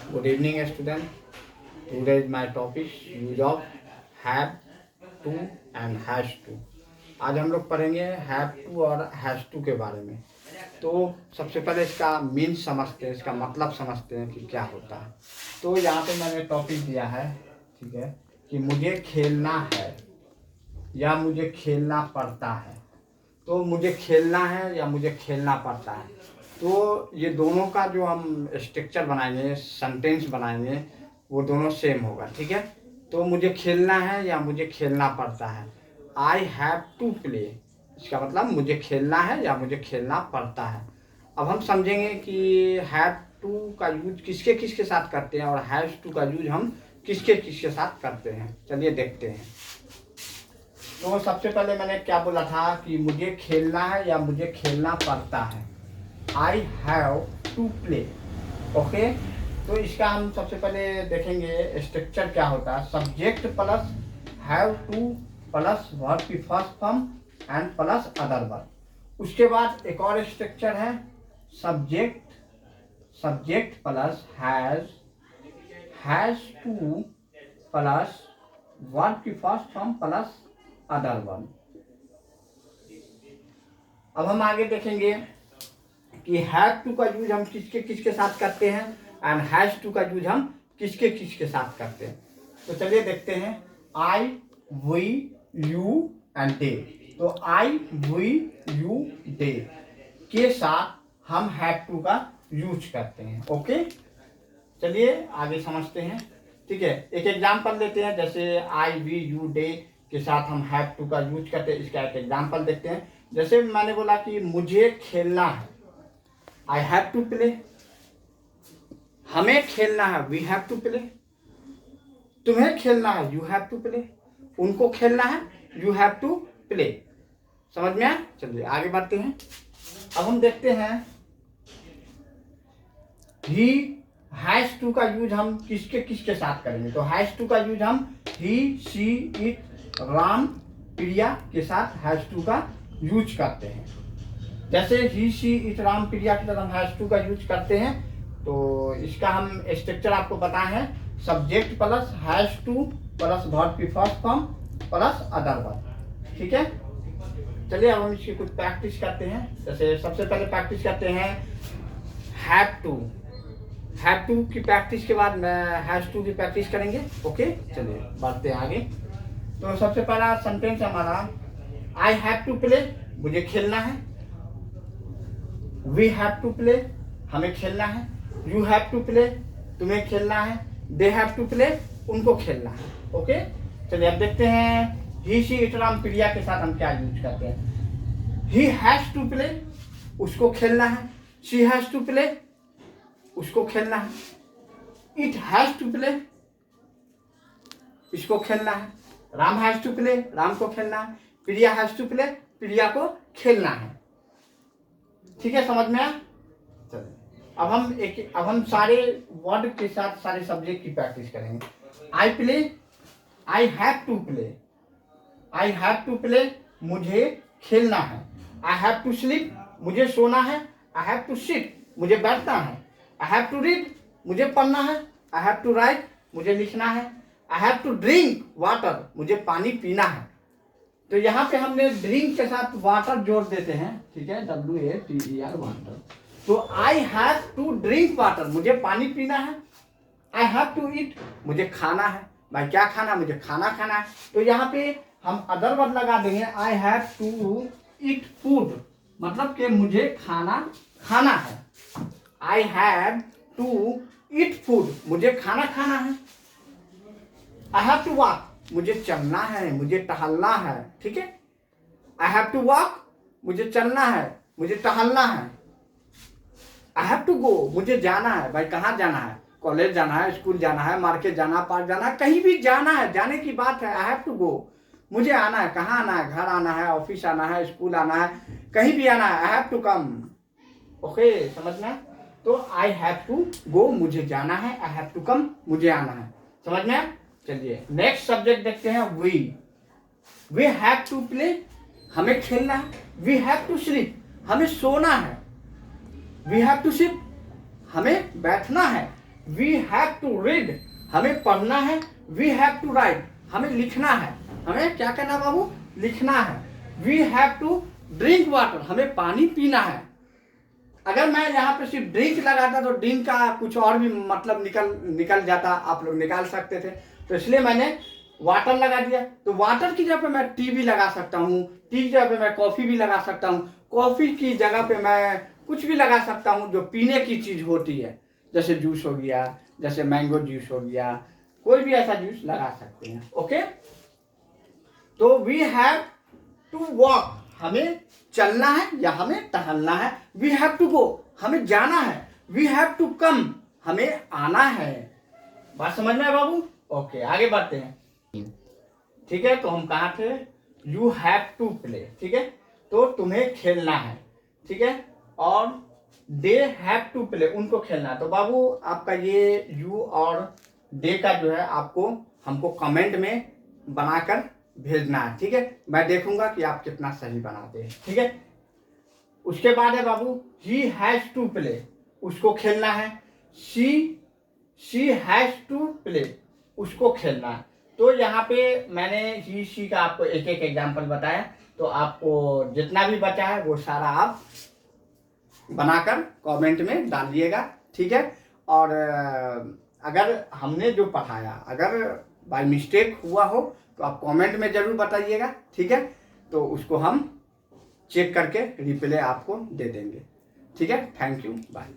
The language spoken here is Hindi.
Good evening, student. Today is my topic use of have to and has to. आज हम लोग पढ़ेंगे have to और has to के बारे में। तो सबसे पहले इसका मीन समझते हैं, इसका मतलब समझते हैं कि क्या होता है। तो यहाँ पे मैंने टॉपिक दिया है, ठीक है, कि मुझे खेलना है या मुझे खेलना पड़ता है। तो मुझे खेलना है या मुझे खेलना पड़ता है, तो ये दोनों का जो हम स्ट्रक्चर बनाएंगे, सेंटेंस बनाएंगे, वो दोनों सेम होगा, ठीक है। तो मुझे खेलना है या मुझे खेलना पड़ता है। आई हैव टू प्ले, इसका मतलब मुझे खेलना है या मुझे खेलना पड़ता है। अब हम समझेंगे कि हैव टू का यूज किसके किसके साथ करते हैं और हैव टू का यूज हम किसके किसके साथ करते हैं। चलिए देखते हैं। तो सबसे पहले मैंने क्या बोला था कि मुझे खेलना है या मुझे खेलना पड़ता है। I have to play, okay. तो इसका हम सबसे पहले देखेंगे स्ट्रक्चर क्या होता है। Subject plus have to plus verb की first form and plus other verb. उसके बाद एक और स्ट्रक्चर है subject plus has to plus verb की first form plus other verb. अब हम आगे देखेंगे कि हैव टू का यूज हम किसके किसके साथ करते हैं एंड हैज टू का यूज हम किसके किसके साथ करते हैं। तो चलिए देखते हैं। आई, वी, यू एंड दे। तो आई, वी, यू, दे के साथ हम हैव टू का यूज करते हैं, ओके। चलिए आगे समझते हैं, ठीक है। एक एग्जांपल लेते हैं, जैसे आई, वी, यू, डे के साथ हम हैव टू का यूज करते हैं। इसका एक एग्जांपल देखते हैं। जैसे मैंने बोला कि मुझे खेलना है, आई हैव टू प्ले। हमें खेलना है, वी हैव टू प्ले। तुम्हें खेलना है, यू हैव टू प्ले। उनको खेलना है, यू हैव टू प्ले। समझ में आया? चलिए आगे बढ़ते हैं। अब हम देखते हैं ही हैज टू का यूज हम किसके किसके साथ करेंगे। तो हैज टू का यूज हम ही, शी, इट, राम, प्रिया के साथ हैज टू का यूज करते हैं। जैसे ही, शी, इट, राम, प्रिया के साथ हम हैज टू का यूज करते हैं। तो इसका हम स्ट्रक्चर आपको बताए हैं। Subject plus has to plus verb की first form plus other verb, ठीक है। चलिए अब हम इसकी कुछ प्रैक्टिस करते हैं। जैसे सबसे पहले प्रैक्टिस करते हैं हैव टू की प्रैक्टिस के बाद हैज टू की प्रैक्टिस करेंगे, ओके। चलिए बढ़ते हैं आगे। तो सबसे पहला सेंटेंस हमारा आई हैव टू प्ले, मुझे खेलना है। वी हैव टू प्ले, हमें खेलना है। यू हैव टू प्ले, तुम्हें खेलना है। दे हैव टू प्ले, उनको खेलना है, ओके। चलिए अब देखते हैं ही, शी, इट, राम, प्रिया के साथ हम क्या यूज करते हैं। ही हैज टू प्ले, उसको खेलना है। शी हैज टू प्ले, उसको खेलना है। इट हैज टू प्ले, इसको खेलना है। Ram has to play, Ram को खेलना है। Priya has to play, Priya को खेलना है, ठीक है। समझ में आया? चलिए अब हम सारे वर्ड के साथ सारे सब्जेक्ट की प्रैक्टिस करेंगे। I play, I have to play. I have to play, मुझे खेलना है। आई हैव टू स्लीप, मुझे सोना है। आई हैव टू सिट, मुझे बैठना है। आई हैव टू रीड, मुझे पढ़ना है। आई हैव टू राइट, मुझे लिखना है। I have to drink water, मुझे पानी पीना है। तो यहाँ पे हमने ड्रिंक के साथ वाटर जोड़ देते हैं, ठीक है, WATER वाटर। तो I have to drink water, मुझे पानी पीना है। आई हैव टू ईट, मुझे खाना है। भाई क्या खाना? मुझे खाना खाना है। तो यहाँ पे हम अदर वर्ड लगा देंगे। I have to eat food, मतलब कि मुझे खाना खाना है। I have to eat food, मुझे खाना खाना है। आई हैव टू वॉक, मुझे चलना है, मुझे टहलना है, ठीक है। आई हैव टू वॉक, मुझे चलना है, मुझे टहलना है। आई हैव टू गो, मुझे जाना है। भाई कहाँ जाना है? कॉलेज जाना है, स्कूल जाना है, मार्केट जाना, पार्क जाना है, कहीं भी जाना है, जाने की बात है। आई हैव टू गो, मुझे आना है। कहाँ आना है? घर आना है, ऑफिस आना है, स्कूल आना है, कहीं भी आना है। I have to come, okay, समझना। तो आई हैव टू गो, मुझे जाना है। आई हैव टू कम, मुझे आना है। समझ में? चलिए नेक्स्ट सब्जेक्ट देखते हैं। वी हैव टू प्ले, हमें खेलना है। वी हैव टू स्लीप, हमें सोना है। वी हैव टू सिट, हमें बैठना है। वी हैव टू रीड, हमें पढ़ना है। वी हैव टू राइट, हमें लिखना है। हमें क्या करना बाबू? लिखना है। We have to drink water, हमें पानी पीना है। अगर मैं यहाँ पे सिर्फ ड्रिंक लगाता तो ड्रिंक का कुछ और भी मतलब निकल जाता, आप लोग निकाल सकते थे, तो इसलिए मैंने वाटर लगा दिया। तो वाटर की जगह पे मैं टी भी लगा सकता हूँ, टी की जगह पे मैं कॉफ़ी भी लगा सकता हूँ, कॉफ़ी की जगह पे मैं कुछ भी लगा सकता हूँ जो पीने की चीज़ होती है, जैसे जूस हो गया, जैसे मैंगो जूस हो गया, कोई भी ऐसा जूस लगा सकते हैं। ओके, तो वी हैव टू वॉक, हमें चलना है या हमें टहलना है। वी हैव टू गो, हमें जाना है। वी हैव टू कम, हमें आना है। बात समझ में है बाबू? ओके, आगे बढ़ते हैं। ठीक है, तो हम कहाँ थे? You have to play. ठीक है, तो तुम्हें खेलना है। ठीक है, और दे हैव टू प्ले, उनको खेलना है। तो बाबू आपका ये यू और दे का जो है आपको हमको कमेंट में बनाकर भेजना है। ठीक है, मैं देखूंगा कि आप कितना सही बनाते हैं। ठीक है, उसके बाद है बाबू ही हैज टू प्ले, उसको खेलना है। शी हैज टू प्ले, उसको खेलना है। तो यहाँ पे मैंने ही शी का आपको एक एक एग्जाम्पल बताया, तो आपको जितना भी बचा है वो सारा आप बनाकर कमेंट में डालिएगा। ठीक है, और अगर हमने जो पढ़ाया अगर बाय मिस्टेक हुआ हो तो आप कमेंट में ज़रूर बताइएगा। ठीक है, तो उसको हम चेक करके रिप्लाई आपको दे देंगे। ठीक है, थैंक यू, बाय।